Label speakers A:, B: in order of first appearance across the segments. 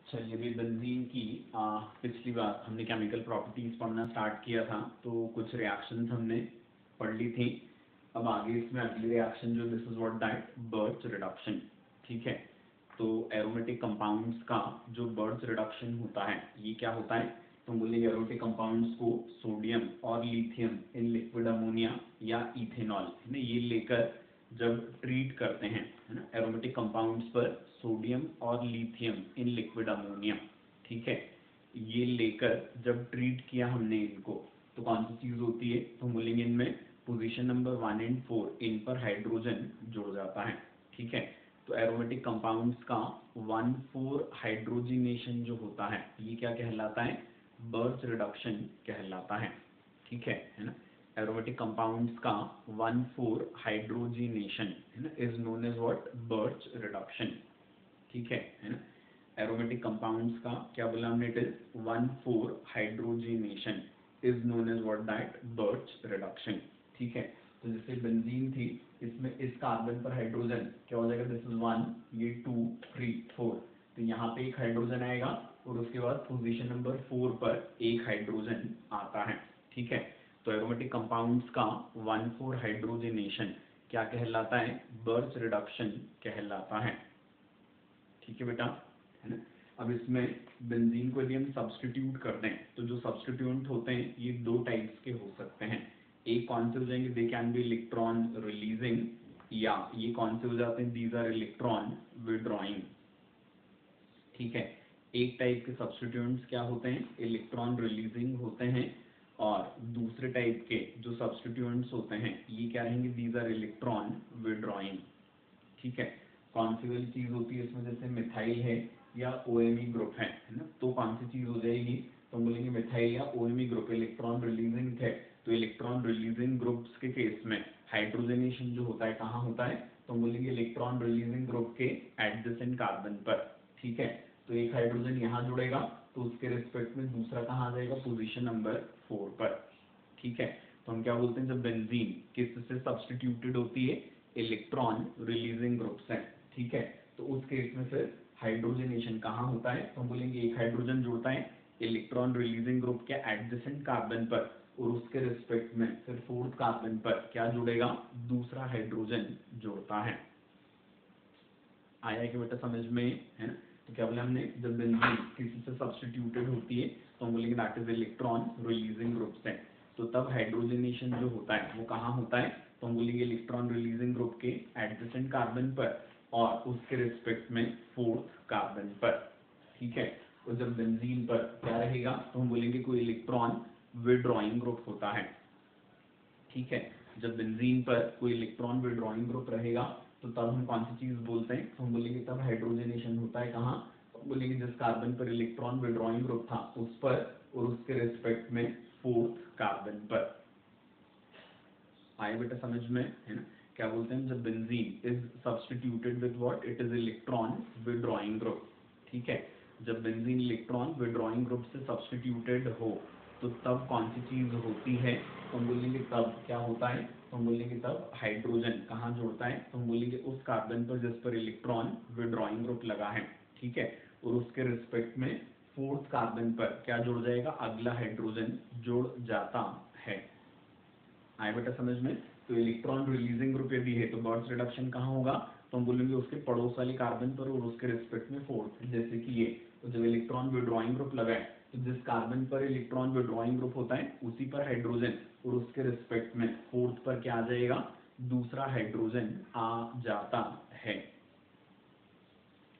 A: चलिए अभी बेंजीन की पिछली बार हमने केमिकल प्रॉपर्टीज पढ़ना स्टार्ट किया था, तो कुछ रिएक्शंस हमने पढ़ ली थी। अब आगे इसमें अगली रिएक्शन जो this is what that Birch reduction. ठीक है, तो एरोमेटिक कंपाउंड्स का जो बर्च रिडक्शन होता है ये क्या होता है, तो हम बोलेंगे एरोमेटिक कंपाउंड्स को सोडियम और लिथियम इन लिक्विड अमोनिया या इथेनॉल है ना ये लेकर जब ट्रीट करते हैं है ना एरोमेटिक कंपाउंड्स पर सोडियम और लिथियम इन लिक्विड अमोनिया, ठीक है, ये लेकर जब ट्रीट किया हमने इनको तो कौन सी चीज होती है, तो हम बोलेंगे इनमें पोजीशन नंबर 1 और 4 इन पर हाइड्रोजन जुड़ जाता है। ठीक है, तो एरोमेटिक कंपाउंड्स का 1,4 हाइड्रोजिनेशन जो होता है ये क्या कहलाता है, बर्च रिडक्शन कहलाता है। ठीक है ना, एरोमेटिक कंपाउंड्स का 1,4 हाइड्रोजिनेशन है ना is known as what Birch reduction. ठीक है ना, एरोमेटिक कंपाउंड्स का क्या बोला हमने, it is 1,4 hydrogenation is known as what that Birch reduction. ठीक है, तो जैसे बेंजीन थी इसमें इस कार्बन पर हाइड्रोजन क्या हो जाएगा, दिस इज 1, ये 2 3 4, तो यहाँ पे एक हाइड्रोजन आएगा और उसके बाद पोजीशन नंबर 4 पर एक हाइड्रोजन आता है। ठीक है, तो एरोमेटिक कंपाउंड्स का 1,4 हाइड्रोजिनेशन क्या कहलाता है, बर्च रिडक्शन कहलाता है। ठीक है बेटा, है ना। अब इसमें बेंजीन को यदि हम सब्स्टिट्यूट कर दें तो जो सब्स्टिट्यूएंट होते हैं ये दो टाइप्स के हो सकते हैं। एक कौन से हो जाएंगे, they can be electron releasing, या ये कौन से हो जाते हैं, दीज आर इलेक्ट्रॉन विड्रॉइंग। ठीक है, एक टाइप के सब्स्टिट्यूएंट्स क्या होते हैं, इलेक्ट्रॉन रिलीजिंग होते हैं, और दूसरे टाइप के जो सब्स्टिट्यूएंट्स होते हैं ये क्या रहेंगे, दीज आर इलेक्ट्रॉन विड्रॉइंग। ठीक है, कौन सी वाली चीज होती है इसमें, जैसे मिथाइल है या ओएमई ग्रुप है ना, तो कौन सी चीज हो जाएगी, तो हम बोलेंगे मिथाइल या ओएमई ग्रुप इलेक्ट्रॉन रिलीजिंग है, तो इलेक्ट्रॉन रिलीजिंग ग्रुप्स के केस में हाइड्रोजनेशन जो होता है कहाँ होता है, तो हम बोलेंगे इलेक्ट्रॉन रिलीजिंग ग्रुप के एडजेसेंट कार्बन पर। ठीक है, तो एक हाइड्रोजन यहाँ जुड़ेगा तो उसके रिस्पेक्ट में दूसरा कहाँ आ जाएगा, पोजीशन नंबर 4 पर। ठीक है, तो हम क्या बोलते हैं, जब बेंजीन किससे सब्स्टिट्यूटेड होती है, इलेक्ट्रॉन रिलीजिंग ग्रुप से। ठीक है, तो उस केस में फिर हाइड्रोजनेशन कहाँ होता है, तो हम बोलेंगे एक हाइड्रोजन जुड़ता है इलेक्ट्रॉन रिलीजिंग ग्रुप के एडजेसेंट कार्बन पर और उसके रिस्पेक्ट में फिर 4th कार्बन पर क्या जुड़ेगा, दूसरा हाइड्रोजन जुड़ता है। आया कि बेटा समझ में, है ना। तो क्या बोला हमने, जब बेंजीन किसी से सब्स्टिट्यूटेड होती है तो हम बोलेंगे that is electron releasing group से, तो तब हाइड्रोजनेशन जो होता है वो कहाँ होता है, तो हम बोलेंगे इलेक्ट्रॉन रिलीजिंग ग्रुप के एडजेसेंट कार्बन पर और उसके रिस्पेक्ट में 4th कार्बन पर। ठीक है, तो जब बेंजीन पर क्या रहेगा, तो हम बोलेंगे कोई इलेक्ट्रॉन विड्रॉइंग ग्रुप होता है। ठीक है, जब बेंजीन पर कोई इलेक्ट्रॉन विड्रॉइंग ग्रुप रहेगा तो तब हम कौन सी चीज बोलते हैं, तो हम बोलेंगे तब हाइड्रोजनेशन होता है कहाँ, तो बोलेंगे जिस कार्बन पर इलेक्ट्रॉन विड्रॉइंग ग्रुप था उस पर और उसके रिस्पेक्ट में 4th कार्बन पर। आए बेटा समझ में, है ना। क्या बोलते हैं, जब benzene is substituted with what, it is electron withdrawing group. ठीक है, जब बेंजीन इलेक्ट्रॉन विड्रॉइंग ग्रुप से सब्स्टिट्यूटेड हो तो तब कौन सी चीज होती है, तो हम बोलेंगे तब क्या होता है, तो हम बोलेंगे तब हाइड्रोजन कहाँ जुड़ता है, तो हम बोलेंगे उस कार्बन पर जिस पर इलेक्ट्रॉन विड्रॉइंग ग्रुप लगा है। ठीक है, और उसके रिस्पेक्ट में 4th कार्बन पर क्या जुड़ जाएगा, अगला हाइड्रोजन जुड़ जाता है। आए बेटा समझ में, तो इलेक्ट्रॉन रिलीजिंग ग्रुप यदि है तो बर्च रिडक्शन कहाँ होगा, तो हम बोलेंगे उसके पड़ोस वाले कार्बन पर और उसके रिस्पेक्ट में 4th, जैसे कि ये, तो जब इलेक्ट्रॉन विड्रॉइंग ग्रुप लगा है तो जिस कार्बन पर इलेक्ट्रॉन विड्रॉइंग ग्रुप होता है उसी पर हाइड्रोजन और उसके रिस्पेक्ट में 4th पर क्या आ जाएगा, दूसरा हाइड्रोजन आ जाता है।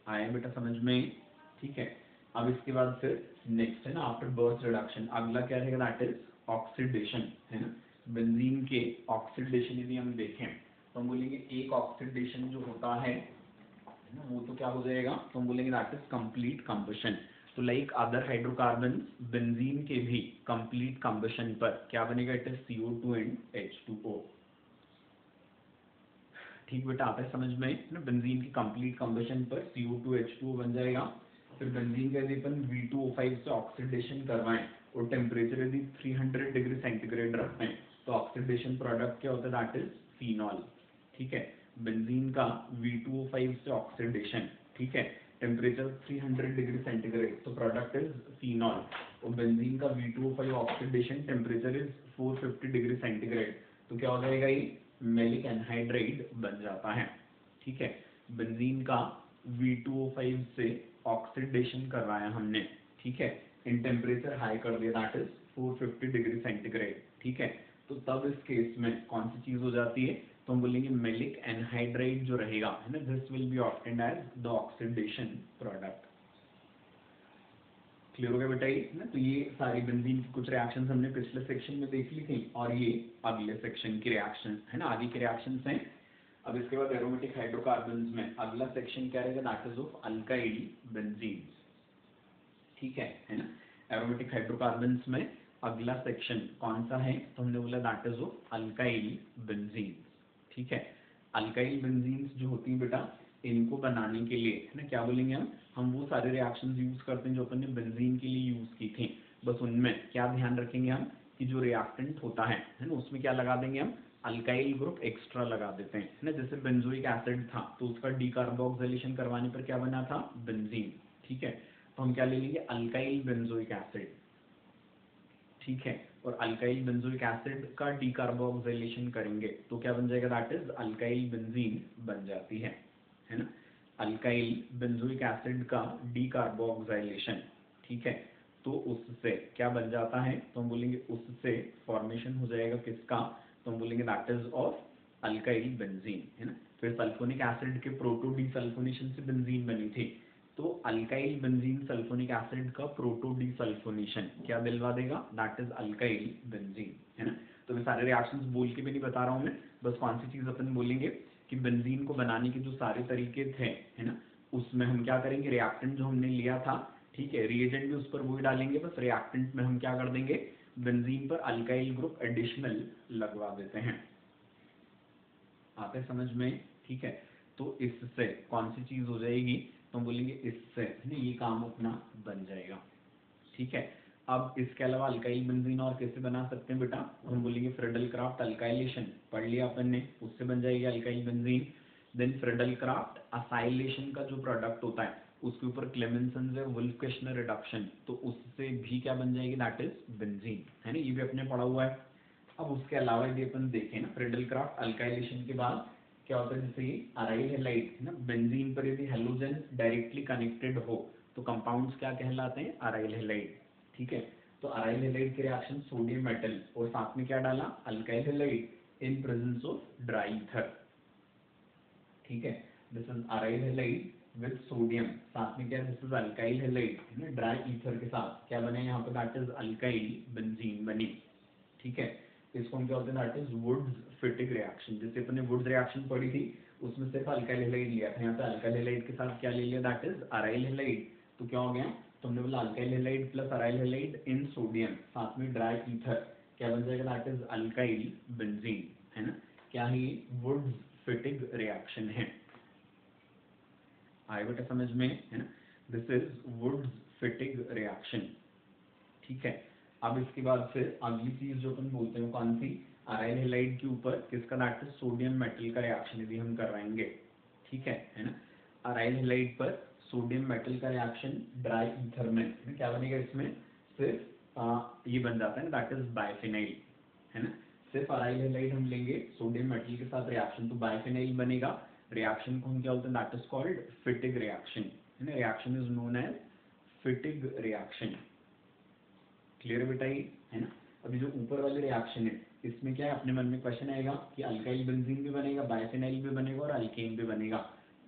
A: आया बेटा समझ में, ठीक है। अब इसके बाद फिर नेक्स्ट है ना, आफ्टर बर्च रिडक्शन अगला क्या रहेगा, दैट इज ऑक्सीडेशन, है ना। बेंजीन के ऑक्सीडेशन यदि हम देखें तो हम बोलेंगे एक ऑक्सीडेशन जो होता है ना वो तो क्या हो जाएगा, तो हम बोलेंगे दैट इज कंप्लीट कंबशन। तो लाइक अदर हाइड्रोकार्बन बेंजीन के भी कंप्लीट कंबशन पर क्या बनेगा, it is CO2 and H2O। ठीक बेटा आता है समझ में ना, बेंजीन की कंप्लीट कंबशन पर CO2 H2O बन जाएगा। फिर बेंजीन का यदि अपन V2O5 से ऑक्सीडेशन करवाएं और टेम्परेचर यदि 300 डिग्री सेंटीग्रेड रखते हैं तो ऑक्सीडेशन प्रोडक्ट क्या होता है, दैट इज फिनॉल। ठीक है, बेंजीन का V2O5 से ऑक्सीडेशन, ठीक है, टेम्परेचर 300 डिग्री सेंटीग्रेड, तो प्रोडक्ट इज फिनॉल। और बेंजीन का V2O5 oxidation temperature is 450 degree centigrade, तो क्या हो जाएगा, ये मैलिक एनहाइड्राइड बन जाता है। ठीक है, बेंजीन का V2O5 से ऑक्सीडेशन करवाया हमने, ठीक है, इन टेम्परेचर हाई कर दिया, दैट इज 450 डिग्री सेंटीग्रेड। ठीक है, तो तब इस केस में कौन सी चीज हो जाती है, तो हम बोलेंगे मैलिक एनहाइड्राइड जो रहेगा, है ना, this will be obtained as the oxidation product. Clear हो गया बेटा ये, ना। तो ये सारी बेंजीन की कुछ रिएक्शंस हमने पिछले सेक्शन में देख ली थी, और ये अगले सेक्शन की रिएक्शन है ना, आगे की रिएक्शंस हैं। अब इसके बाद एरोमेटिक हाइड्रोकार्बन्स में अगला सेक्शन क्या रहेगा, that is of alkyl benzene. ठीक है ना। एरोमेटिक हाइड्रोकार्बन्स में अगला सेक्शन कौन सा है, तो हमने बोला that is of alkyl benzene. ठीक है, अल्काइल बेंजीन्स जो होती हैं बेटा, इनको बनाने के लिए, है ना, क्या बोलेंगे हम वो सारे रिएक्शंस यूज करते हैं जो अपन ने बेंजीन के लिए यूज की थी। बस उनमें क्या ध्यान रखेंगे हम, कि जो रिएक्टेंट होता है ना, उसमें क्या लगा देंगे हम, अल्काइल ग्रुप एक्स्ट्रा लगा देते हैं, है ना। जैसे बेंजोइक एसिड था, तो उसका डीकार्बोक्सिलेशन करवाने पर क्या बना था, बेंजीन। ठीक है, तो हम क्या ले लेंगे, अल्काइल बेंजोइक एसिड। ठीक है, और अल्काइल बेंजोइक एसिड का डीकार्बोक्सिलेशन करेंगे तो क्या बन जाएगा, दैट इज अल्काइल बेंजीन बन जाती है ना। अल्काइल बेंजोइक एसिड का डीकार्बोक्सिलेशन, ठीक है, तो उससे क्या बन जाता है, तो हम बोलेंगे उससे फॉर्मेशन हो जाएगा किसका, तो हम बोलेंगे that is of alkyl benzene, है ना। फिर सल्फोनिक एसिड के प्रोटो डीसल्फोनेशन से बेंजीन बनी थी, तो अल्काइल बेंजीन सल्फोनिक एसिड का प्रोटो डीसल्फोनेशन क्या दिलवा देगा, दैट इज अल्काइल बेंजीन, है ना। तो मैं सारे रिएक्शंस बोल के भी नहीं बता रहा हूं मैं, बस कौन सी चीज अपन बोलेंगे कि बेंजीन को बनाने के जो सारे तरीके थे, है ना, उसमें हम क्या करेंगे, रिएक्टेंट जो हमने लिया था, ठीक है, रिएजेंट भी उस पर वही डालेंगे, बस रिएक्टेंट में हम क्या कर देंगे, बेंजीन पर अल्काइल ग्रुप एडिशनल लगवा देते हैं। आते समझ में, ठीक है। तो इससे कौन सी चीज हो जाएगी, तो हम बोलेंगे इससे ये काम अपना बन जाएगा। ठीक है, अब इसके अलावा अल्काइल बेंजीन और कैसे बना सकते हैं बेटा, हम बोलेंगे फ्रेडल क्राफ्ट अल्काइलेशन पढ़ लिया अपन ने, उससे बन जाएगी alkyl benzene. Then Friedel Crafts acylation का जो प्रोडक्ट होता है, उसके ऊपर क्लेमेंसन से वुल्फ-केशनर रिडक्शन, तो उससे भी क्या बन जाएगी, दैट इज बेंजीन, है ना, ये भी अपने पढ़ा हुआ है। अब उसके अलावा यदि अपन देखें ना, फ्रेडल क्राफ्ट अल्काइलेशन के बाद क्या होता है, जैसे ये अराइल हैलाइड है ना, बेंजीन पर यदि हेलोजन डायरेक्टली कनेक्टेड हो तो कंपाउंड्स क्या कहलाते हैं, अराइल हैलाइड। ठीक है, तो अराइल हैलाइड के रिएक्शन सोडियम मेटल और साथ में क्या डाला, alkyl halide in presence of dry ether. ठीक है, this is aryl halide with sodium, साथ में क्या, दिस इज अल्काइल हैलाइड, है ना, ड्राई ईथर के साथ क्या बने यहाँ पे, दैट इज अल्काइल बेंजीन बनी। ठीक है, इसको हम क्या बोलते हैं, that is Wurtz Fittig reaction. जैसे अपने वुड्स रिएक्शन पढ़ी थी, उसमें सिर्फ अल्काइल हैलाइड लिया था, यहाँ पे अल्काइल हैलाइड के साथ क्या ले लिया, दैट इज अराइल हैलाइड। तो क्या हो गया, तो हमने बोला alkyl halide plus aryl halide इन सोडियम, साथ में ड्राई ईथर, क्या बन जाएगा, दैट इज अल्काइल बेंजीन, है ना। क्या है, वुड्स फिटिंग रिएक्शन है। आए बेटा समझ में, है ना, this is Wurtz Fittig reaction. ठीक है, अब इसके बाद फिर अगली चीज जो अपन बोलते हैं कौन सी, अराइल हैलाइड के ऊपर किसका, दैट इज सोडियम मेटल का रिएक्शन यदि हम करवाएंगे। ठीक है ना, अराइल हैलाइड पर सोडियम मेटल का रिएक्शन ड्राई ईथर में, क्या बनेगा इसमें, सिर्फ ये बन जाता है ना, दैट इज बाइफिनाइल, है ना। सिर्फ अराइल हैलाइड हम लेंगे सोडियम मेटल के साथ रिएक्शन, तो बाइफिनाइल बनेगा। रिएक्शन को हम क्या बोलते हैं, that is called Fittig reaction, है ना, reaction is known as Fittig reaction. Clear बेटा ये, है ना। अभी जो ऊपर वाले रिएक्शन है, इसमें क्या है, अपने मन में क्वेश्चन आएगा कि अल्काइल बेंजीन भी बनेगा, बाइफिनाइल भी बनेगा और अल्केन भी बनेगा,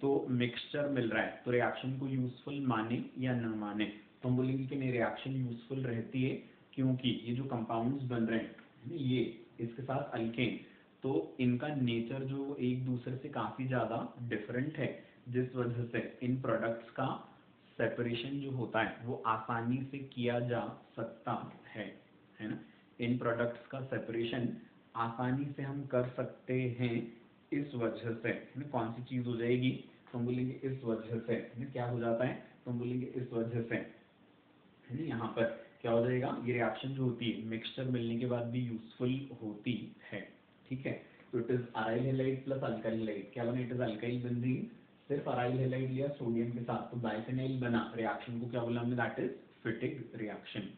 A: तो मिक्सचर मिल रहा है, तो रिएक्शन को यूजफुल माने या न माने, तो हम बोलेंगे कि नहीं, रिएक्शन यूजफुल रहती है, क्योंकि ये जो कंपाउंड्स बन रहे हैं ये इसके साथ अल्केन, तो इनका नेचर जो एक दूसरे से काफी ज्यादा डिफरेंट है, जिस वजह से इन प्रोडक्ट्स का सेपरेशन जो होता है वो आसानी से किया जा सकता है ना। इन प्रोडक्ट्स का सेपरेशन आसानी से हम कर सकते हैं, इस वजह से, है ना, कौन सी चीज हो जाएगी, तो हम बोलेंगे इस वजह से, है ना, क्या हो जाता है, तो हम बोलेंगे इस वजह से, है ना, यहाँ पर क्या हो जाएगा, ये रिएक्शन जो होती है मिक्सचर मिलने के बाद भी यूजफुल होती है। ठीक है, तो it is aryl halide plus alkyl halide, क्या बने, इट इज अल्काइल बेंजीन सिर्फ अराइल हैलाइड लिया सोडियम के साथ तो बाइफेनाइल बना, रिएक्शन को क्या बोला हमने, दैट इज फिटिक रिएक्शन।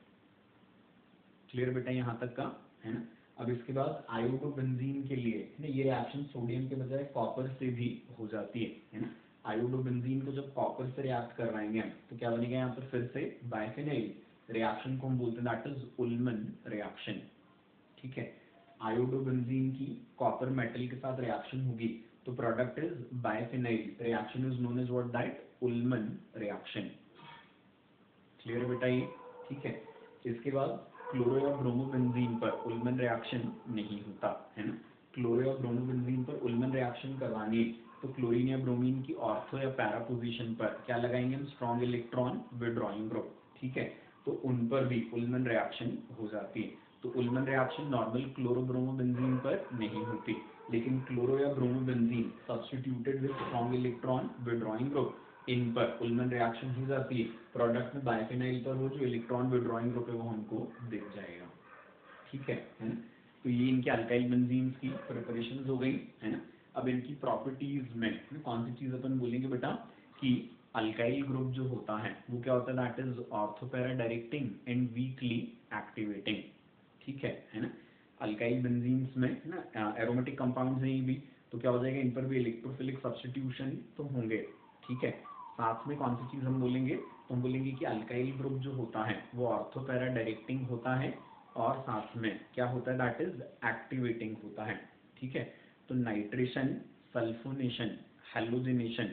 A: क्लियर बेटा यहाँ तक का, है ना। अब इसके बाद आयोडोबेंजीन के लिए, है ना, ये रिएक्शन सोडियम के बजाय कॉपर से भी हो जाती है ना। आयोडोबेंजीन को जब कॉपर से रिएक्ट करवाएंगे हम तो क्या बनेगा यहाँ पर फिर से बाइफेनाइल, रिएक्शन को हम बोलते हैं दैट इज उल्मन रिएक्शन। ठीक है, आयोडोबेंजीन की कॉपर मेटल के साथ रिएक्शन होगी तो product is biphenyl, reaction is known as what, that Ullmann reaction. Clear बेटा ये, ठीक है। इसके बाद क्लोरो या ब्रोमोबेंजीन पर उल्मन रिएक्शन नहीं होता, है ना। क्लोरो या ब्रोमोबेंजीन पर उल्मन रिएक्शन करवानी है तो क्लोरीन या ब्रोमीन की ऑर्थो या पैरा पोजीशन पर क्या लगाएंगे हम, स्ट्रॉन्ग इलेक्ट्रॉन विड्रॉइंग ग्रुप। ठीक है, तो उन पर भी उल्मन रिएक्शन हो जाती है। तो उल्मन रिएक्शन नॉर्मल क्लोरोब्रोमोबेंजीन पर नहीं होती, लेकिन क्लोरो या bromobenzene substituted with strong electron withdrawing group, इन पर उल्मन रिएक्शन हो जाती है। प्रोडक्ट में बाइफेनाइल पर वो जो इलेक्ट्रॉन विड्रॉइंग ग्रुप है वो हमको दिख जाएगा। ठीक है ना। तो ये इनके अल्काइल बेंजीन्स की प्रिपरेशन हो गई, है ना। अब इनकी प्रॉपर्टीज में कौन सी चीज अपन बोलेंगे बेटा, कि अल्काइल ग्रुप जो होता है वो क्या होता है, that is ortho para directing and weekly activating. ठीक है ना। अल्काइल बेंजीन्स में ना एरोमेटिक कंपाउंड्स हैं ये भी, तो क्या हो जाएगा, इन पर भी इलेक्ट्रोफिलिक सब्स्टिट्यूशन तो होंगे। ठीक है, साथ में कौन सी चीज हम बोलेंगे, तो हम बोलेंगे कि अल्काइल ग्रुप जो होता है वो ऑर्थोपैरा डायरेक्टिंग होता है और साथ में क्या होता है, दैट इज एक्टिवेटिंग होता है। ठीक है, तो nitration, sulphonation, halogenation,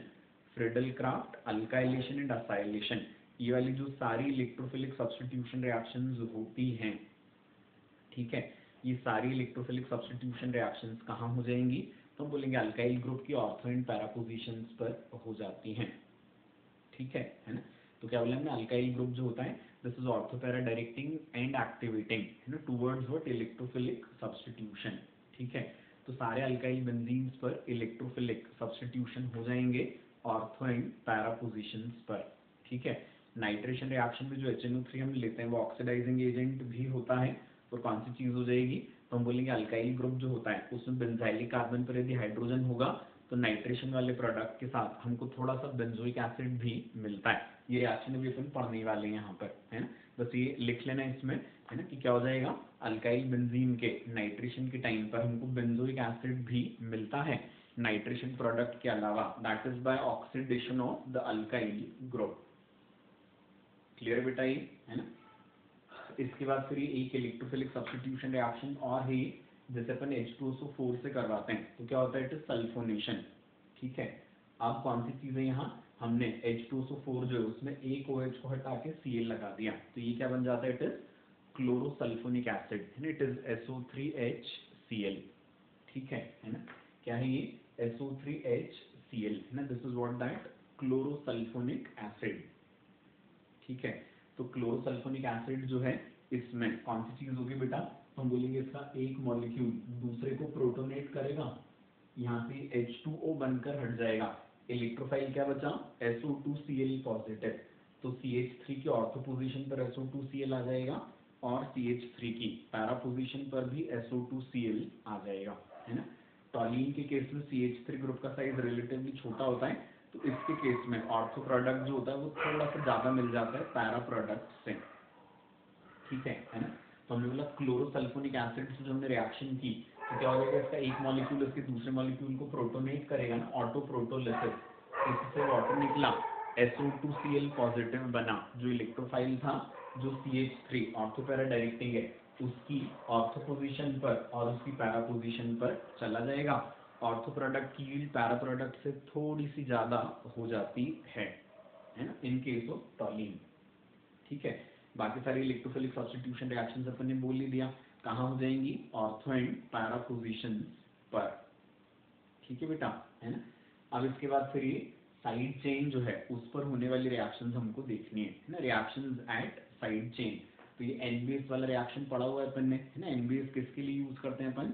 A: Friedel craft, alkylation and acylation, ये वाली जो सारी इलेक्ट्रोफिलिक सब्स्टिट्यूशन रिएक्शंस होती हैं, ठीक है, ये सारी इलेक्ट्रोफिलिक सब्स्टिट्यूशन रिएक्शंस कहाँ हो जाएंगी, तो हम बोलेंगे अल्काइल ग्रुप की ऑर्थो एंड पैरा पोजीशंस पर हो जाती हैं। ठीक है ना। तो क्या बोला हमने, अल्काइल ग्रुप जो होता है this is ortho para directing and activating, है ना, टुवर्ड्स व्हाट, इलेक्ट्रोफिलिक सब्स्टिट्यूशन। ठीक है, तो सारे अल्काइल बेंजीन्स पर इलेक्ट्रोफिलिक सब्स्टिट्यूशन हो जाएंगे ऑर्थो एंड पैरा पोजीशंस पर। ठीक है, नाइट्रेशन रिएक्शन में जो HNO3 हम लेते हैं वो ऑक्सीडाइजिंग एजेंट भी होता है, और कौन सी चीज हो जाएगी, तो हम बोलेंगे अल्काइल ग्रुप जो होता है उसमें बेंजाइलिक कार्बन पर यदि हाइड्रोजन होगा तो नाइट्रेशन वाले प्रोडक्ट के साथ हमको थोड़ा सा बेंजोइक एसिड भी मिलता है। ये रिएक्शन भी अपन पढ़ने वाले हैं यहाँ पर, है ना, बस ये लिख लेना इसमें, है ना, कि क्या हो जाएगा, अल्काइल बेंजीन के नाइट्रेशन के टाइम पर हमको बेंजोइक एसिड भी मिलता है नाइट्रेशन प्रोडक्ट के अलावा, that is by oxidation of the alkyl group. Clear बेटा ये, है ना। इसके बाद फिर ये एक इलेक्ट्रोफिलिक सब्स्टिट्यूशन रिएक्शन और है, जैसे अपन H2SO4 से करवाते हैं तो क्या होता है, इट इज सल्फोनेशन। ठीक है, अब कौन सी चीज है यहाँ, हमने H2SO4 जो है उसमें एक OH को हटा के Cl लगा दिया तो ये क्या बन जाता है, इट इज क्लोरोसल्फोनिक एसिड, है ना, इट इज SO3HCl। ठीक है ना, क्या है ये, SO3HCl, है ना, this is what, that chlorosulfonic acid. ठीक है, तो क्लोरोसल्फोनिक एसिड जो है इसमें कौन सी चीज होगी बेटा, हम बोलेंगे इसका एक मॉलिक्यूल दूसरे को प्रोटोनेट करेगा, यहाँ से H2O बनकर हट जाएगा, इलेक्ट्रोफाइल क्या बचा, SO2Cl पॉजिटिव, तो CH3 की ऑर्थो पोजीशन पर SO2Cl आ जाएगा और CH3 की पैरा पोजीशन पर भी SO2Cl आ जाएगा, है ना। टॉलीन के केस में CH3 ग्रुप का साइज रिलेटिवली छोटा होता है, तो इसके केस में ऑर्थो प्रोडक्ट जो होता है वो थोड़ा सा ज्यादा मिल जाता है पैरा प्रोडक्ट से। ठीक है ना। तो हमने बोला क्लोरोसल्फोनिक एसिड से जो हमने रिएक्शन की तो क्या हो जाएगा, इसका एक मॉलिक्यूल इसके दूसरे मॉलिक्यूल को प्रोटोनेट करेगा ना, ऑटो प्रोटोलिसिस, इससे वाटर निकला, SO2Cl पॉजिटिव बना, जो इलेक्ट्रोफाइल था, जो CH3 ऑर्थो पैरा डायरेक्टिंग है उसकी ऑर्थो पोजीशन पर और उसकी पैरा पोजीशन पर चला जाएगा। ऑर्थो प्रोडक्ट की यील्ड पैरा प्रोडक्ट से थोड़ी सी ज्यादा हो जाती है ना, इन केस ऑफ टॉलीन। ठीक है, बाकी सारी इलेक्ट्रोफिलिक सब्स्टिट्यूशन रिएक्शंस अपन ने बोल ही दिया, कहाँ हो जाएंगी, ऑर्थो एंड पैरा पोजीशंस पर। ठीक है बेटा, है ना। अब इसके बाद फिर ये साइड चेन जो है उस पर होने वाली रिएक्शंस हमको देखनी है ना, रिएक्शंस एट साइड चेन। तो ये NBS वाला रिएक्शन पढ़ा हुआ है अपन ने, है ना। NBS किसके लिए यूज करते हैं अपन,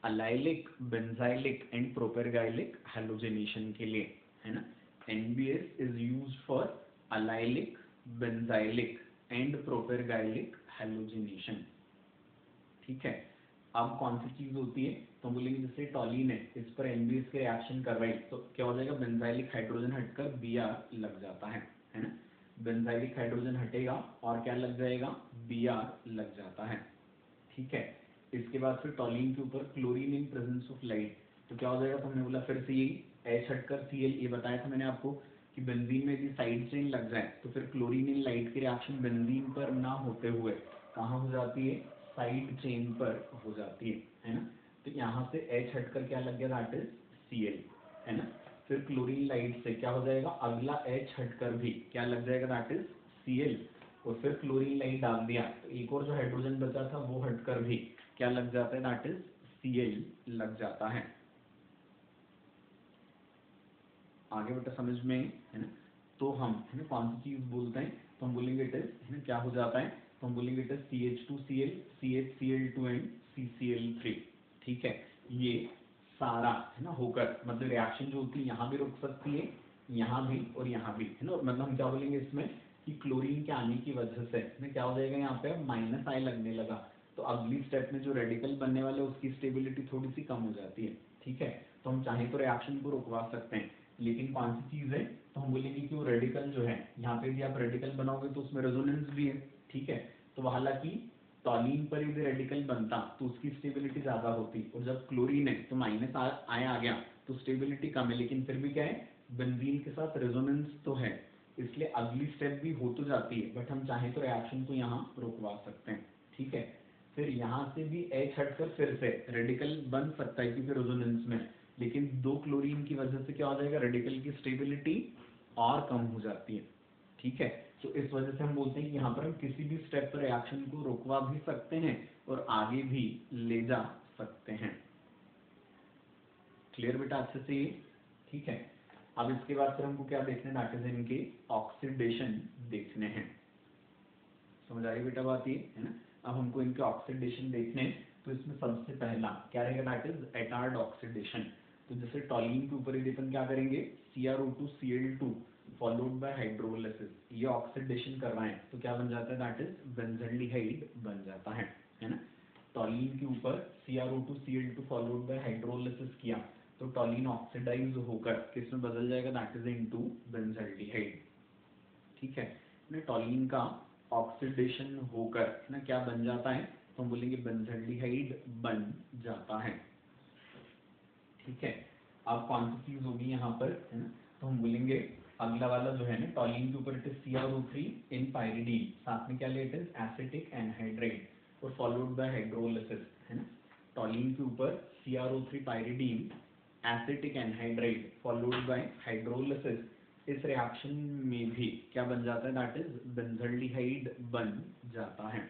A: allylic, benzylic and propargylic halogenation के लिए, है ना। NBS is used for allylic, benzylic and propargylic halogenation. ठीक है, अब कौन सी चीज होती है, तो हम बोलेंगे जैसे टॉलिन है, इस पर NBS के रिएक्शन करवाई तो क्या हो जाएगा, बेंजाइलिक हाइड्रोजन हटकर Br लग जाता है ना। बेंजाइलिक हाइड्रोजन हटेगा और क्या लग जाएगा, Br लग जाता है। ठीक है, इसके बाद फिर टॉलिन के ऊपर chlorine in presence of light, तो क्या हो जाएगा, तो हमने बोला फिर से यही H हटकर Cl, ये बताया था मैंने आपको कि बेंजीन में यदि साइड चेन लग जाए तो फिर क्लोरीन इन लाइट की रिएक्शन बेंजीन पर ना होते हुए कहाँ हो जाती है, साइड चेन पर हो जाती है ना। तो यहाँ से H हटकर क्या लग गया, दैट इज Cl, है ना। फिर क्लोरीन लाइट से क्या हो जाएगा, अगला H हटकर भी क्या लग जाएगा, दैट इज Cl, और फिर क्लोरीन लाइट डाल दिया तो एक और जो हाइड्रोजन बचा था वो हटकर भी क्या लग जाता है, दैट इज Cl लग जाता है। आगे बेटा समझ में है ना। तो हम है ना कौन सी चीज बोलते हैं, तो हम बोलेंगे इट इज, है ना क्या हो जाता है, तो हम बोलेंगे it is CH2Cl, CHCl2 and CCl3। ठीक है, ये सारा है ना होकर मतलब रिएक्शन जो होती है यहाँ भी रुक सकती है, यहाँ भी और यहाँ भी, है ना। मतलब हम क्या बोलेंगे इसमें कि क्लोरीन के आने की वजह से ना क्या हो जाएगा, यहाँ पे -I लगने लगा, तो अगली स्टेप में जो रेडिकल बनने वाले उसकी स्टेबिलिटी थोड़ी सी कम हो जाती है। ठीक है, तो हम चाहे तो रिएक्शन को रुकवा सकते हैं, लेकिन कौन सी चीज है, तो हम बोलेंगे कि वो रेडिकल जो है, यहाँ पे भी आप रेडिकल बनाओगे तो उसमें रेजोनेंस भी है। ठीक है, तो हालांकि टॉलिन पर यदि रेडिकल बनता तो उसकी स्टेबिलिटी ज्यादा होती, और जब क्लोरीन है तो -I आ गया तो स्टेबिलिटी कम है, लेकिन फिर भी क्या है, बेंजीन के साथ रेजोनेंस तो है, इसलिए अगली स्टेप भी हो तो जाती है, बट हम चाहे तो रिएक्शन को यहाँ रुकवा सकते हैं। ठीक है, फिर यहाँ से भी H हटकर फिर से रेडिकल बन सकता है क्योंकि रेजोनेंस में, लेकिन दो क्लोरीन की वजह से क्या हो जाएगा, रेडिकल की स्टेबिलिटी और कम हो जाती है। ठीक है, तो इस वजह से हम बोलते हैं कि यहाँ पर हम किसी भी स्टेप पर रिएक्शन को रोकवा भी सकते हैं और आगे भी ले जा सकते हैं। क्लियर बेटा अच्छे से ये, ठीक है। अब इसके बाद फिर हमको क्या देखना है, दैट इज इनके ऑक्सीडेशन देखने हैं। समझ आई बेटा बात ये, है ना। अब हमको इनके ऑक्सीडेशन देखने हैं, तो इसमें सबसे पहला क्या रहेगा, दैट इज एटार्ड ऑक्सीडेशन। तो जैसे टॉलिन के ऊपर यदि अपन क्या करेंगे, CrO2Cl2 फॉलोड बाय हाइड्रोलिसिस, ये ऑक्सीडेशन करवाएं तो क्या बन जाता है, दैट इज बेंजल्डिहाइड बन जाता है ना। टॉलिन के ऊपर CrO2Cl2 फॉलोड बाय हाइड्रोलिसिस किया तो टॉलिन ऑक्सीडाइज होकर किस में बदल जाएगा, दैट इज इनटू बेंजल्डिहाइड। ठीक है ना, टॉलिन का ऑक्सीडेशन होकर ना क्या बन जाता है, तो हम बोलेंगे बेंजल्डिहाइड बन जाता है। ठीक है, अब कौन सी चीज होगी यहाँ पर, है ना, तो हम बोलेंगे अगला वाला जो है ना, टॉलिन के ऊपर it is CrO3 in pyridine, साथ में क्या ले, इट इज एसिटिक एनहाइड्राइड और फॉलोड बाय हाइड्रोलिसिस, है ना। टॉलिन के ऊपर CrO3 pyridine acetic anhydride followed by hydrolysis, इस रिएक्शन में भी क्या बन जाता है, दैट इज बेंजल्डिहाइड बन जाता है।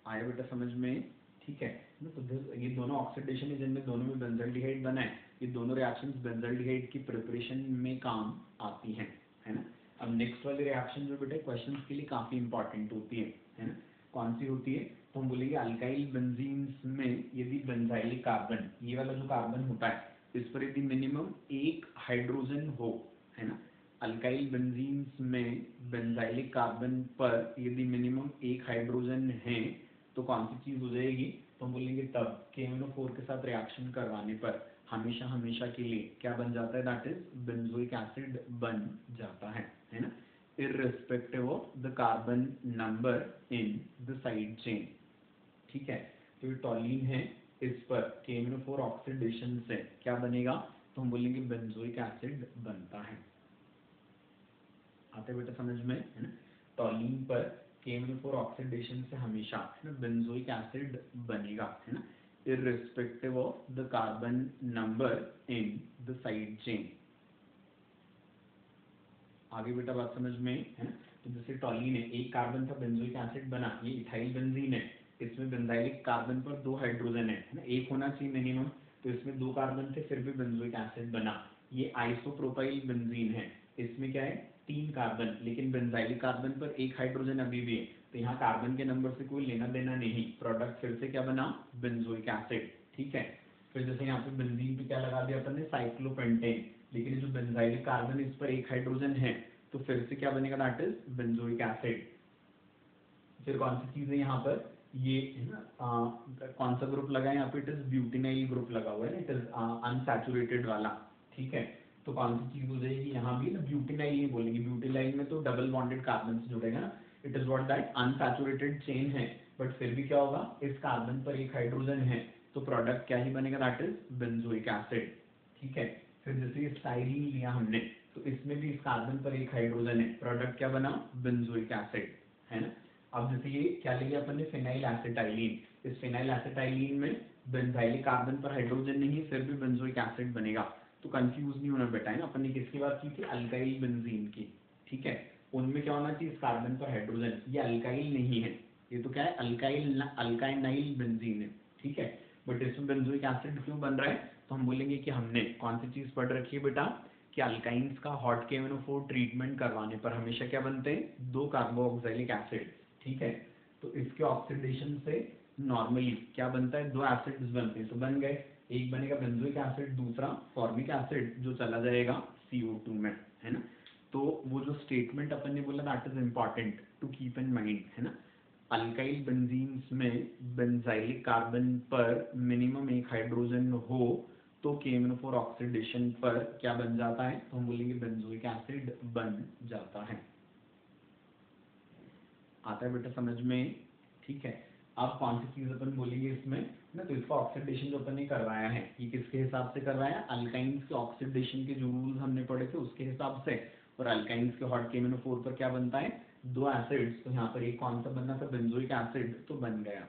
A: आया बेटा समझ में, ठीक है। तो ये दोनों ऑक्सीडेशन है जिनमें दोनों में बेंजल्डिहाइड बना है, ये दोनों रिएक्शंस बेंजल्डिहाइड की प्रिपरेशन में काम आती हैं, है ना। अब नेक्स्ट वाली रिएक्शन जो बेटा क्वेश्चंस के लिए काफी इंपॉर्टेंट होती है ना, कौन सी होती है, तो हम बोलेंगे अल्काइल बेंजीन्स में यदि बेंजाइलिक कार्बन, ये वाला जो कार्बन होता है, इस पर यदि मिनिमम एक हाइड्रोजन हो, है ना। अल्काइल बेंजीन्स में बेंजाइलिक कार्बन पर यदि मिनिमम एक हाइड्रोजन है तो कौन सी चीज हो जाएगी, तो हम बोलेंगे तब KNO4 के साथ रिएक्शन करवाने पर हमेशा हमेशा के लिए क्या बन जाता है, दैट इज बेंजोइक एसिड बन जाता है ना, irrespective of the carbon number in the side chain. ठीक है, तो ये टॉलिन है, इस पर KNO4 ऑक्सीडेशन से क्या बनेगा, तो हम बोलेंगे बेंजोइक एसिड बनता है। आते बेटा समझ में, है ना। टॉलिन पर KNO4 ऑक्सीडेशन से हमेशा है ना बेंजोइक एसिड बनेगा, है ना, irrespective of the carbon number in the side chain. आगे बेटा बात समझ में, है ना। तो जैसे टॉलिन है, एक कार्बन था बेंजोइक एसिड बना, ये इथाइल बेंजीन है, इसमें बेंजाइलिक कार्बन पर दो हाइड्रोजन है ना, एक होना चाहिए मिनिमम, तो इसमें दो कार्बन थे फिर भी बेंजोइक एसिड बना। ये आइसोप्रोपाइल बेंजीन है, इसमें क्या है, तीन कार्बन, लेकिन बेंजाइलिक कार्बन पर एक हाइड्रोजन अभी भी है, तो यहाँ कार्बन के नंबर से कोई लेना देना नहीं, प्रोडक्ट फिर से क्या बना, बेंजोइक एसिड। ठीक है, फिर जैसे यहाँ पे बेंजीन पे क्या लगा दिया अपन ने, साइक्लोपेंटेन, लेकिन जो बेंजाइलिक कार्बन इस पर एक हाइड्रोजन है तो फिर से क्या बनेगा, दैट इज बेंजोइक एसिड। फिर कौन सी चीज है यहाँ पर, ये है ना कौन सा ग्रुप लगा है यहाँ पे, इट इज ब्यूटिनाइल ग्रुप लगा हुआ है ना, इट इज अनसैचुरेटेड वाला, ठीक है। तो कौन सी चीज हो जाएगी यहाँ भी ना, ब्यूटिनाइल नहीं बोलेंगे, ब्यूटिनाइल में तो डबल बॉन्डेड कार्बन से जुड़ेगा ना, it is what that unsaturated chain है, बट फिर भी क्या होगा, इस कार्बन पर एक हाइड्रोजन है, तो प्रोडक्ट क्या ही बनेगा, दैट इज बेंजोइक एसिड, ठीक है। फिर जैसे स्टाइरीन लिया हमने, तो इसमें भी इस कार्बन पर एक हाइड्रोजन है, प्रोडक्ट क्या बना, बेंजोइक एसिड, है ना। अब जैसे ये क्या लिया अपन ने, फिनाइल एसिटाइलिन, इस फिनाइल एसिटाइलिन में बेंजाइलिक कार्बन पर हाइड्रोजन नहीं, फिर भी बेंजोइक एसिड बनेगा। तो कंफ्यूज नहीं होना बेटा, है ना, अपन ने किसकी बात की थी, अल्काइल बेंजीन की, ठीक है। उनमें क्या होना चाहिए, इस कार्बन पर हाइड्रोजन, ये अल्काइल नहीं है, ये तो क्या है, अल्काइल अल्काइनाइल बेंजीन है, ठीक है। बट इसमें बेंजोइक एसिड क्यों बन रहा है, तो हम बोलेंगे कि हमने कौन सी चीज पढ़ रखी है बेटा, कि अल्काइंस का हॉट KMnO4 ट्रीटमेंट करवाने पर हमेशा क्या बनते हैं, दो कार्बोक्सिलिक एसिड, ठीक है। तो इसके ऑक्सीडेशन से नॉर्मली क्या बनता है, दो एसिड्स बनते हैं, तो बन गए, एक बनेगा बेंजोइक एसिड, दूसरा फॉर्मिक एसिड, जो चला जाएगा CO2 में, है ना। तो वो जो स्टेटमेंट अपन ने बोला, that is important to keep in mind, है ना। अल्काइल बेंजीन्स में बेंजाइलिक कार्बन पर मिनिमम एक हाइड्रोजन हो, तो KMnO4 ऑक्सीडेशन पर क्या बन जाता है, तो हम बोलेंगे बेंजोइक एसिड बन जाता है। आता है बेटा समझ में, ठीक है। अब कौन सी चीज अपन बोलेंगे इसमें ना, तो इसका ऑक्सीडेशन जो अपन ने करवाया है, ये किसके हिसाब से करवाया, अल्काइंस के ऑक्सीडेशन के जो रूल्स हमने पढ़े थे उसके हिसाब से, और अल्काइंस के हॉट KMnO4 पर क्या बनता है, दो एसिड्स, तो यहाँ पर एक कौन सा बनना था, बेंजोइक एसिड, तो बन गया,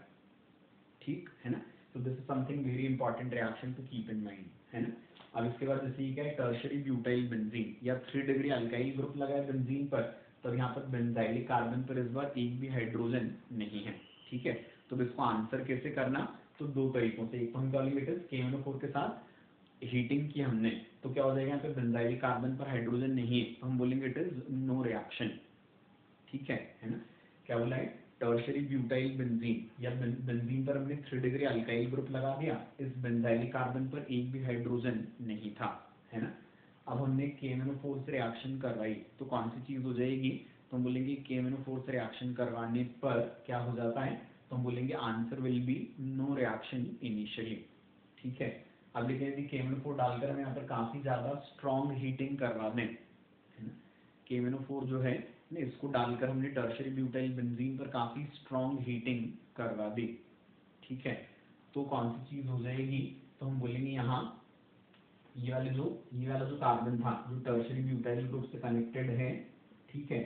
A: ठीक है ना। तो this is something very important reaction to keep in mind, है ना। अब इसके बाद जैसे ये क्या है, टर्शरी ब्यूटाइल बेंजीन, या 3 डिग्री अल्काइल ग्रुप लगा है बेंजीन पर, तो यहाँ पर बेंजाइलिक कार्बन पर इस बार एक भी हाइड्रोजन नहीं है, ठीक है। तो इसको आंसर कैसे करना, तो दो तरीकों से, एक तो हम क्या बोलेंगे, KMnO4 के साथ हीटिंग की हमने, तो क्या हो जाएगा, यहाँ पे बेंजाइलिक कार्बन पर हाइड्रोजन नहीं है, तो हम बोलेंगे इट इज नो रिएक्शन, ठीक है ना। क्या बोला है, टर्शरी ब्यूटाइल बेंजीन, या बेंजीन पर हमने 3 डिग्री अल्काइल ग्रुप लगा दिया, इस बेंजाइलिक कार्बन पर एक भी हाइड्रोजन नहीं था, है ना। अब हमने KMnO4 से रिएक्शन करवाई, तो कौन सी चीज हो जाएगी, तो हम बोलेंगे KMnO4 से रिएक्शन करवाने पर क्या हो जाता है, तो हम बोलेंगे answer will be no reaction initially, ठीक है। अब देखें यदि KMnO4 डालकर हम यहाँ पर काफी ज्यादा स्ट्रॉन्ग हीटिंग करवा दें, है ना, KMnO4 जो है ना, इसको डालकर हमने टर्शरी ब्यूटाइल बेंजीन पर काफी स्ट्रॉन्ग हीटिंग करवा दी, ठीक है। तो कौन सी चीज हो जाएगी, तो हम बोलेंगे यहाँ ये वाला जो कार्बन था, जो टर्शरी ब्यूटाइल ग्रुप से कनेक्टेड है, ठीक है,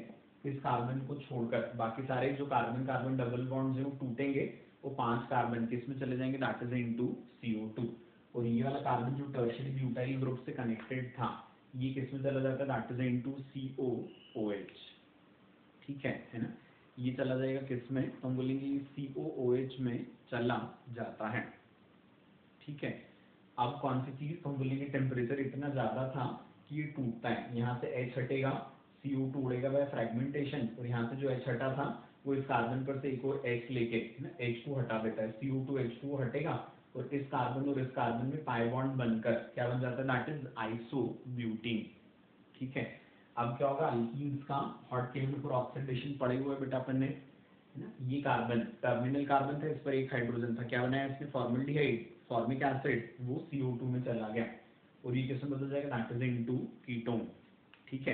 A: इस कार्बन को छोड़कर बाकी सारे जो कार्बन कार्बन डबल बॉन्ड्स हैं वो टूटेंगे, वो 5 कार्बन किस में चले जाएंगे, दैट इज इनटू CO2, और ये वाला कार्बन जो टर्शरी ब्यूटाइल ग्रुप से कनेक्टेड था, ये किस में चला जाता है, दैट इज इनटू COOH, ठीक है ना। ये चला जाएगा किस में, तो हम बोलेंगे ये COOH में चला जाता है, ठीक है। अब कौन सी चीज, तो हम बोलेंगे टेम्परेचर इतना ज्यादा था कि ये टूटता है, यहाँ से H हटेगा, CO2 उड़ेगा बाय फ्रेगमेंटेशन, और यहाँ से जो H हटा था वो इस कार्बन पर से एक और H लेके ना H2 हटा देता है, CO2 H2 हटेगा, और इस कार्बन और इस कार्बन में पाई बॉन्ड बनकर क्या बन जाता है, दैट इज आइसोब्यूटीन, ठीक है। अब क्या होगा, अल्कीन्स का हॉट KMnO4 ऑक्सीडेशन पड़े हुए बेटा अपन ने, है ना, ये कार्बन टर्मिनल कार्बन था, इस पर एक हाइड्रोजन था, क्या बनाया इसने, फॉर्मल्डिहाइड, फॉर्मिक एसिड, वो CO2 में चला गया, और ये किसमें बदल जाएगा, दैट इज इनटू कीटोन, ठीक है।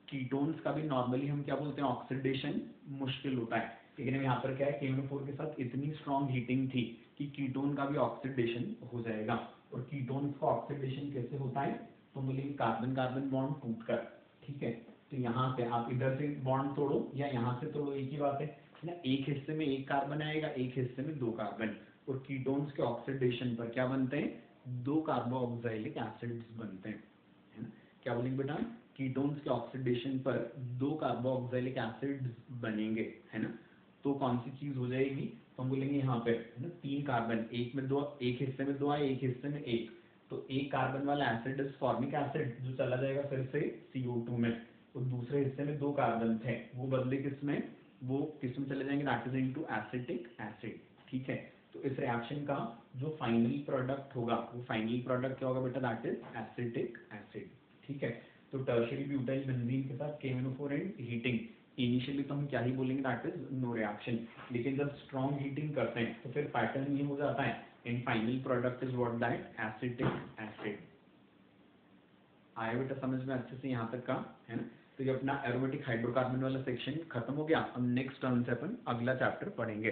A: कीटोन्स का भी नॉर्मली हम क्या बोलते हैं, ऑक्सीडेशन मुश्किल होता है, लेकिन यहाँ पर क्या है, KMnO4 के साथ इतनी स्ट्रॉन्ग हीटिंग थी कि कीटोन का भी ऑक्सीडेशन हो जाएगा, और कीटोन्स का ऑक्सीडेशन कैसे होता है, तो बोलेंगे कार्बन कार्बन बॉन्ड टूटकर, ठीक है। तो यहाँ से आप इधर से बॉन्ड तोड़ो या यहाँ से तोड़ो, एक ही बात है ना, एक हिस्से में एक कार्बन आएगा, एक हिस्से में दो कार्बन, और कीटोन्स के ऑक्सीडेशन पर क्या बनते हैं, दो कार्बोक्सिलिक एसिड्स बनते हैं, है ना। क्या बोलेंगे बेटा, कीटोन्स के ऑक्सीडेशन पर दो कार्बोक्सिलिक एसिड्स बनेंगे, है ना। तो कौन सी चीज हो जाएगी, तो हम बोलेंगे यहाँ पे, है ना, 3 कार्बन, एक में दो, एक हिस्से में दो आए, एक हिस्से में एक, तो एक कार्बन वाला एसिड इज फॉर्मिक एसिड, जो चला जाएगा फिर से CO2 में, और दूसरे हिस्से में दो कार्बन थे, वो बदले किसमें, वो किसमें चले जाएंगे, that is into acetic acid, ठीक है। तो इस रिएक्शन का जो फाइनल प्रोडक्ट होगा, वो फाइनल प्रोडक्ट क्या होगा बेटा, दैट इज एसिटिक एसिड, ठीक है। तो टर्शरी ब्यूटाइल बेंजीन के साथ KMnO4 एंड हीटिंग इनिशियली तो हम क्या ही बोलेंगे, दैट इज नो रिएक्शन, लेकिन जब स्ट्रॉन्ग हीटिंग करते हैं तो फिर पैटर्न ये हो जाता है, and final product is what, that acetic acid. आया बेटा समझ में अच्छे से यहाँ तक का, है ना। तो ये अपना एरोमेटिक हाइड्रोकार्बन वाला सेक्शन खत्म हो गया। अब नेक्स्ट टर्म से अपन अगला चैप्टर पढ़ेंगे।